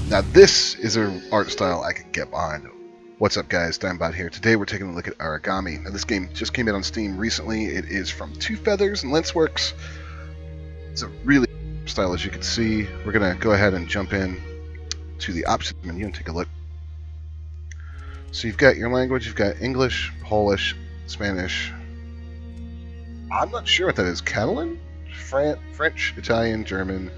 Now this is an art style I can get behind. What's up guys, Dimebot here. Today we're taking a look at Aragami. Now this game just came out on Steam recently. It is from Two Feathers and Lensworks. It's a really style, as you can see. We're going to go ahead and jump in to the options menu and take a look. So you've got your language, you've got English, Polish, Spanish. I'm not sure what that is. Catalan? French, Italian, German.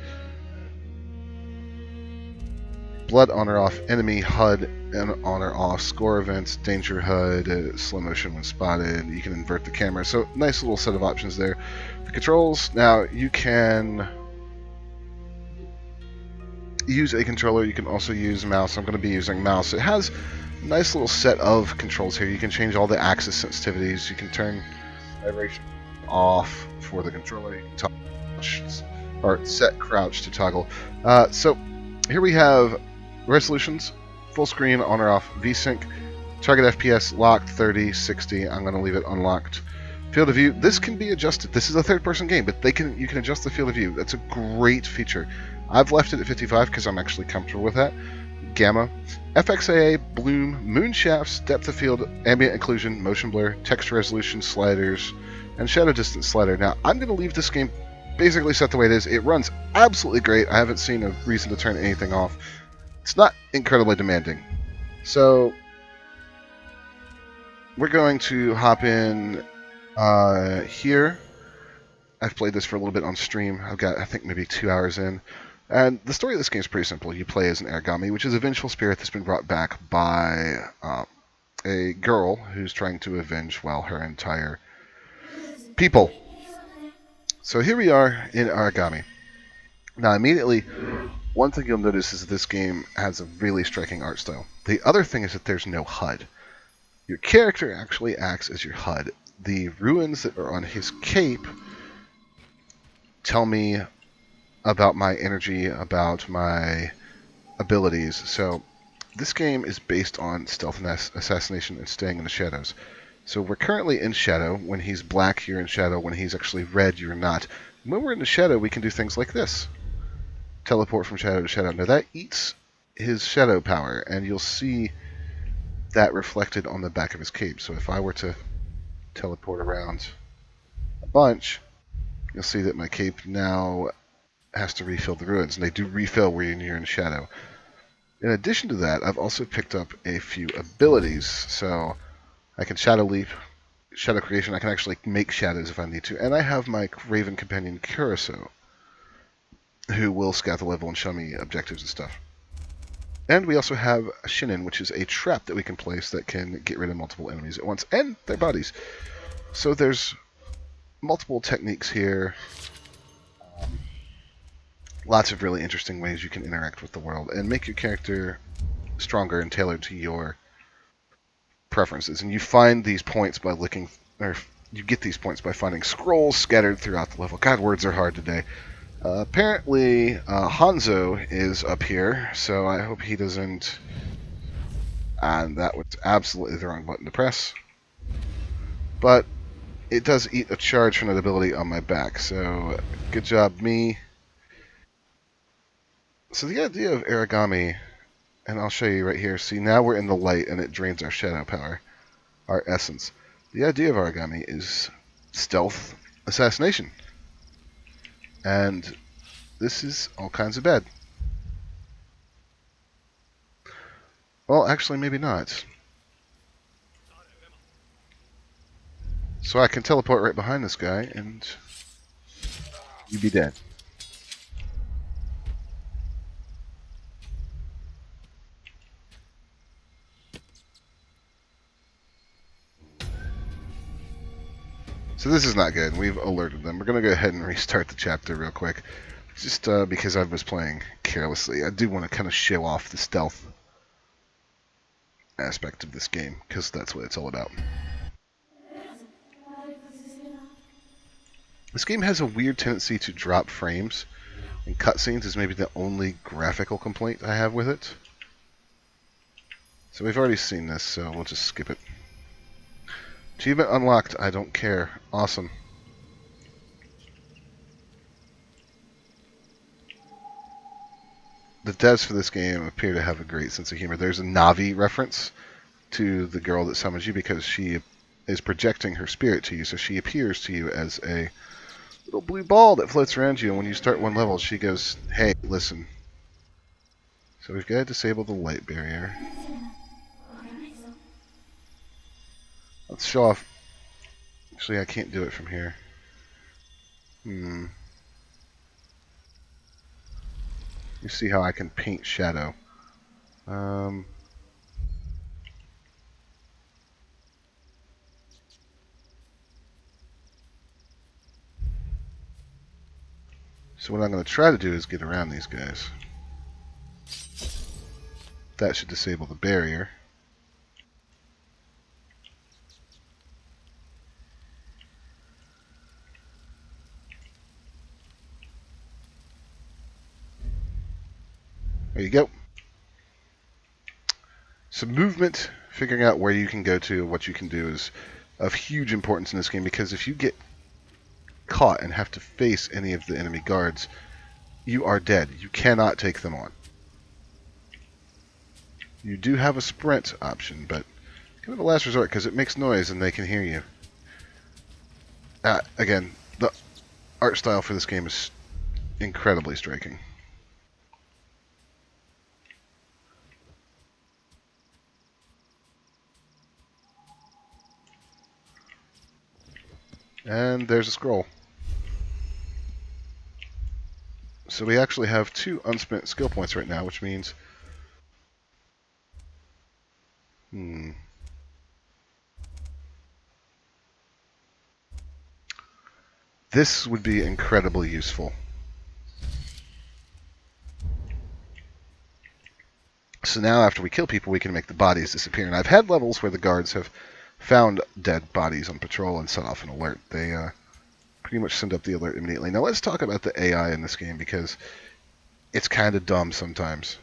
Blood on or off, enemy HUD, and on or off, score events, danger HUD, slow motion when spotted. You can invert the camera. So nice little set of options there. The controls, now you can use a controller. You can also use mouse. I'm going to be using mouse. It has a nice little set of controls here. You can change all the axis sensitivities. You can turn vibration off for the controller. You can touch or set crouch to toggle. So here we have resolutions, full screen, on or off, VSync, target FPS locked 30, 60. I'm going to leave it unlocked. Field of view, this can be adjusted. This is a third-person game, but you can adjust the field of view. That's a great feature. I've left it at 55 because I'm actually comfortable with that. Gamma, FXAA, bloom, moon shafts, depth of field, ambient occlusion, motion blur, text resolution sliders, and shadow distance slider. Now, I'm going to leave this game basically set the way it is. It runs absolutely great. I haven't seen a reason to turn anything off. It's not incredibly demanding. So we're going to hop in here. I've played this for a little bit on stream. I've got, I think, maybe 2 hours in. And the story of this game is pretty simple. You play as an Aragami, which is a vengeful spirit that's been brought back by a girl who's trying to avenge, well, her entire people. So here we are in Aragami. Now, immediately, one thing you'll notice is that this game has a really striking art style. The other thing is that there's no HUD. Your character actually acts as your HUD. The runes that are on his cape tell me about my energy, about my abilities. So this game is based on stealth and assassination and staying in the shadows. So we're currently in shadow. When he's black, you're in shadow. When he's actually red, you're not. When we're in the shadow, we can do things like this. Teleport from shadow to shadow. Now that eats his shadow power, and you'll see that reflected on the back of his cape. So if I were to teleport around a bunch, you'll see that my cape now has to refill the ruins, and they do refill when you're in shadow. In addition to that, I've also picked up a few abilities. So I can shadow leap, shadow creation. I can actually make shadows if I need to, and I have my raven companion Curacao, who will scout the level and show me objectives and stuff. And we also have a Shinin, which is a trap that we can place that can get rid of multiple enemies at once, and their bodies. So there's multiple techniques here. Lots of really interesting ways you can interact with the world and make your character stronger and tailored to your preferences. And you find these points by looking, or you get these points by finding scrolls scattered throughout the level. God, words are hard today. Apparently, Hanzo is up here, so I hope he doesn't... And that was absolutely the wrong button to press. But it does eat a charge from that ability on my back, so good job, me. So the idea of Aragami, and I'll show you right here, see now we're in the light and it drains our shadow power, our essence. The idea of Aragami is stealth assassination. And this is all kinds of bad. Well, actually, maybe not. So I can teleport right behind this guy, and you'd be dead. So this is not good. We've alerted them. We're going to go ahead and restart the chapter real quick. Just because I was playing carelessly. I do want to kind of show off the stealth aspect of this game, because that's what it's all about. This game has a weird tendency to drop frames, and cutscenes is maybe the only graphical complaint I have with it. So we've already seen this, so we'll just skip it. Achievement unlocked. I don't care. Awesome. the devs for this game appear to have a great sense of humor. There's a Navi reference to the girl that summons you because she is projecting her spirit to you, so she appears to you as a little blue ball that floats around you, and when you start one level, she goes, "Hey, listen." So we've got to disable the light barrier. Let's show off. Actually, I can't do it from here. You see how I can paint shadow. So what I'm going to try to do is get around these guys. That should disable the barrier. There you go. So movement, figuring out where you can go to, what you can do is of huge importance in this game, because if you get caught and have to face any of the enemy guards, you are dead. You cannot take them on. You do have a sprint option, but kind of a last resort because it makes noise and they can hear you. Again, the art style for this game is incredibly striking. And there's a scroll. So we actually have 2 unspent skill points right now, which means... This would be incredibly useful. So now after we kill people, we can make the bodies disappear. And I've had levels where the guards have found dead bodies on patrol and set off an alert. They pretty much send up the alert immediately. Now let's talk about the AI in this game, because it's kind of dumb sometimes.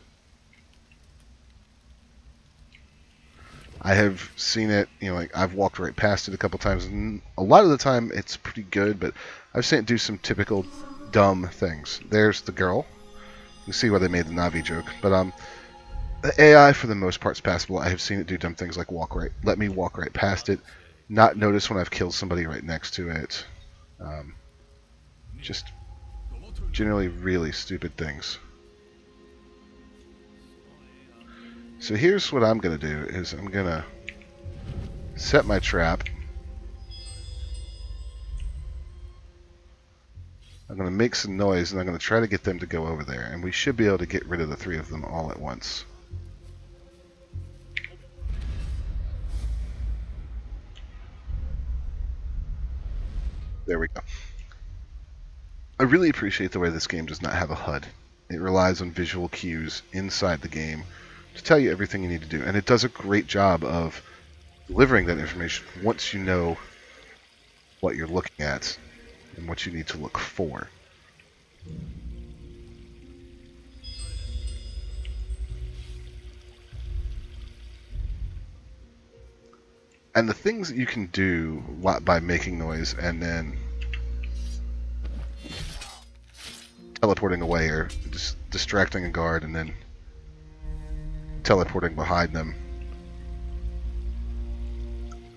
I have seen it, like I've walked right past it a couple times, and a lot of the time it's pretty good, but I've seen it do some typical dumb things. There's the girl. You see why they made the Navi joke, but the AI for the most part is passable. I have seen it do dumb things like let me walk right past it, not notice when I've killed somebody right next to it. Just generally really stupid things. So here's what I'm going to do, is I'm going to set my trap. I'm going to make some noise, and I'm going to try to get them to go over there. And we should be able to get rid of the 3 of them all at once. There we go. I really appreciate the way this game does not have a HUD. It relies on visual cues inside the game to tell you everything you need to do. And it does a great job of delivering that information once you know what you're looking at and what you need to look for. And the things that you can do by making noise and then teleporting away, or just distracting a guard and then teleporting behind them,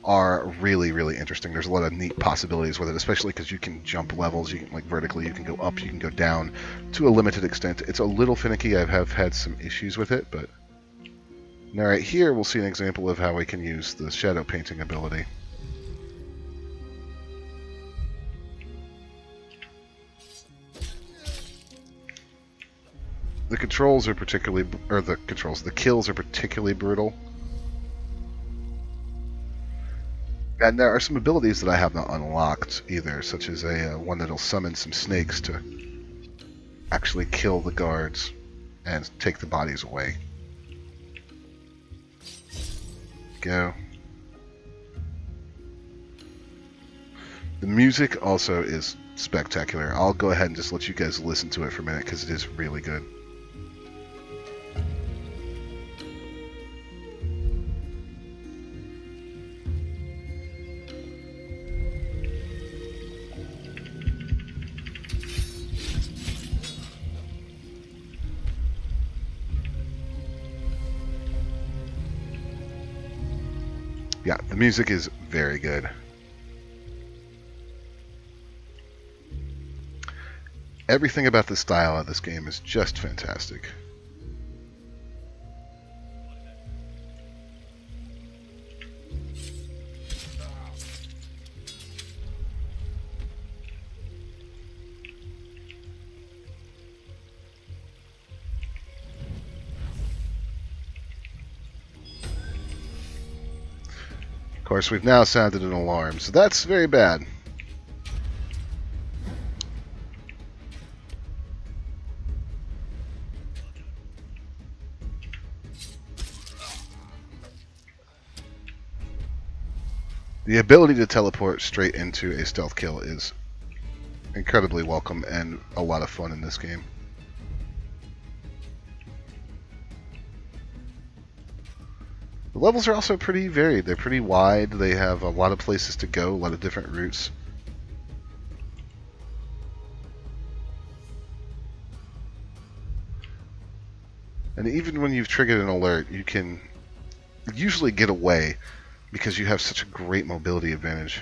are really, really interesting. There's a lot of neat possibilities with it, especially because you can jump levels. You can, like, vertically, you can go up, you can go down to a limited extent. It's a little finicky. I have had some issues with it, but now right here we'll see an example of how we can use the shadow painting ability. The kills are particularly brutal. And there are some abilities that I have not unlocked either, such as one that'll summon some snakes to actually kill the guards and take the bodies away. Go. The music also is spectacular. I'll go ahead and just let you guys listen to it for a minute because it is really good. Yeah, the music is very good. Everything about the style of this game is just fantastic. Of course, we've now sounded an alarm, so that's very bad. The ability to teleport straight into a stealth kill is incredibly welcome and a lot of fun in this game. The levels are also pretty varied. They're pretty wide. They have a lot of places to go, a lot of different routes. And even when you've triggered an alert, you can usually get away because you have such a great mobility advantage.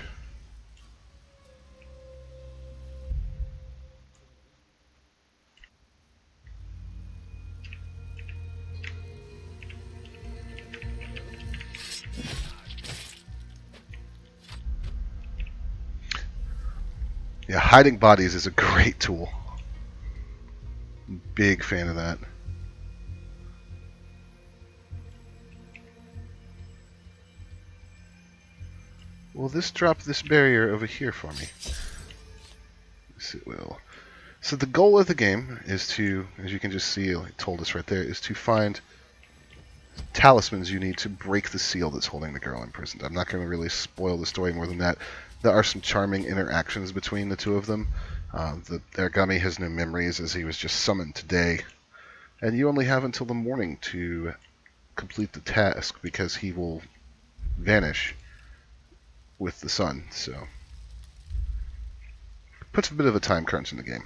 Yeah, hiding bodies is a great tool. Big fan of that. Will this drop this barrier over here for me? Yes, it will. So the goal of the game is to, as you can just see, it told us right there, is to find talismans you need to break the seal that's holding the girl imprisoned. I'm not going to really spoil the story more than that. There are some charming interactions between the two of them. The Aragami has no memories as he was just summoned today. And you only have until the morning to complete the task because he will vanish with the sun. So puts a bit of a time crunch in the game.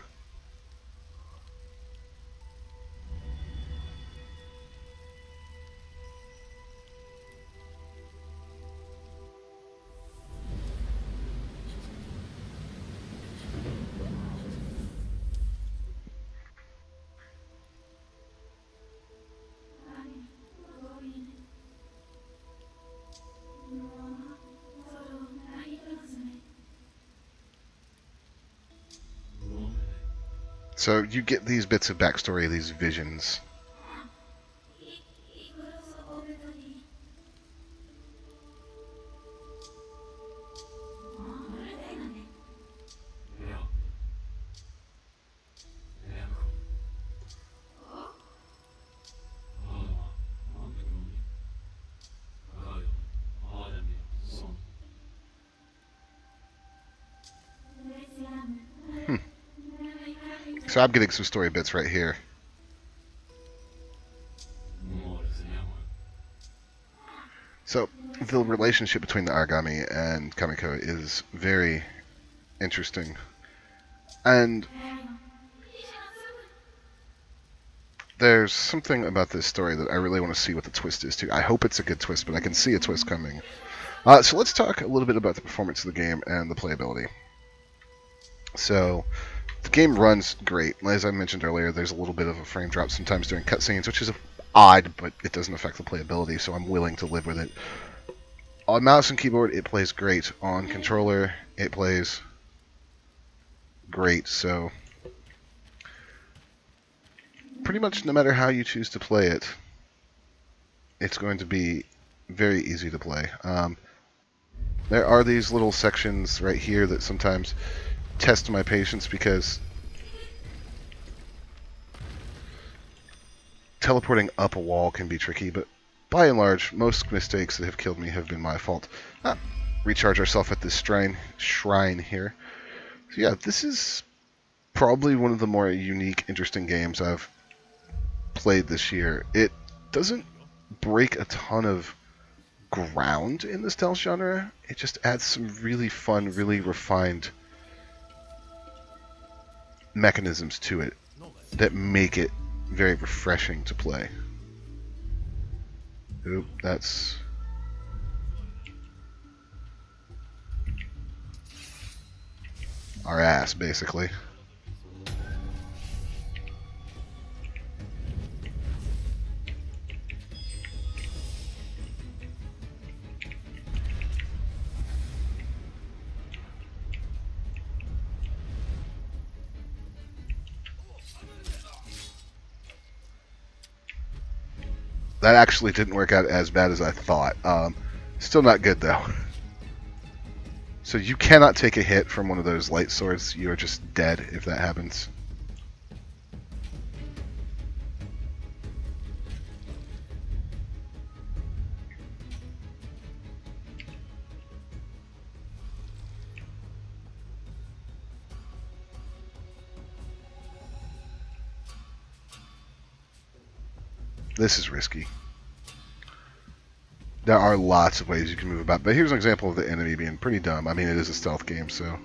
So you get these bits of backstory, these visions. So I'm getting some story bits right here. So the relationship between the Aragami and Kamiko is very interesting. And there's something about this story that I really want to see what the twist is too. I hope it's a good twist, but I can see a twist coming. So let's talk a little bit about the performance of the game and the playability. So the game runs great. As I mentioned earlier, there's a little bit of a frame drop sometimes during cutscenes, which is odd, but it doesn't affect the playability, so I'm willing to live with it. On mouse and keyboard, it plays great. On controller, it plays great. So pretty much no matter how you choose to play it, it's going to be very easy to play. There are these little sections right here that sometimes test my patience because teleporting up a wall can be tricky, but by and large, most mistakes that have killed me have been my fault. Recharge ourselves at this shrine here. So yeah, this is probably one of the more unique, interesting games I've played this year. It doesn't break a ton of ground in the stealth genre. It just adds some really fun, really refined mechanisms to it that make it very refreshing to play. Oop, that's our ass, basically. That actually didn't work out as bad as I thought. Still not good, though. So you cannot take a hit from one of those light swords. You are just dead if that happens. This is risky. There are lots of ways you can move about, but here's an example of the enemy being pretty dumb. I mean, it is a stealth game, so...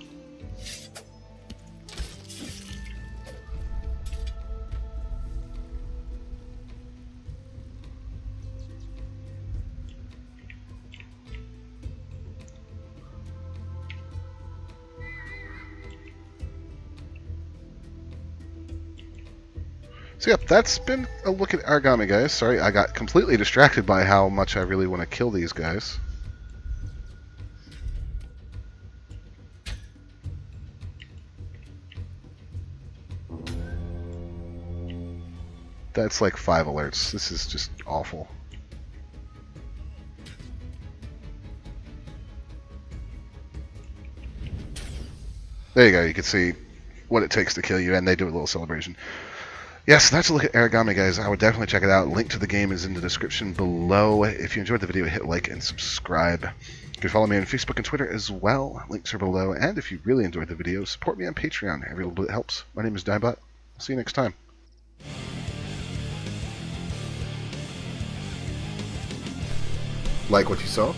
So yep, that's been a look at Aragami, guys. Sorry, I got completely distracted by how much I really want to kill these guys. That's like 5 alerts. This is just awful. There you go, you can see what it takes to kill you, and they do a little celebration. Yes, that's a look at Aragami, guys. I would definitely check it out. Link to the game is in the description below. If you enjoyed the video, hit like and subscribe. You can follow me on Facebook and Twitter as well. Links are below. And if you really enjoyed the video, support me on Patreon. Every little bit helps. My name is Dybot. I'll see you next time. Like what you saw?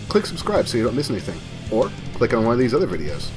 Click subscribe so you don't miss anything. Or click on one of these other videos.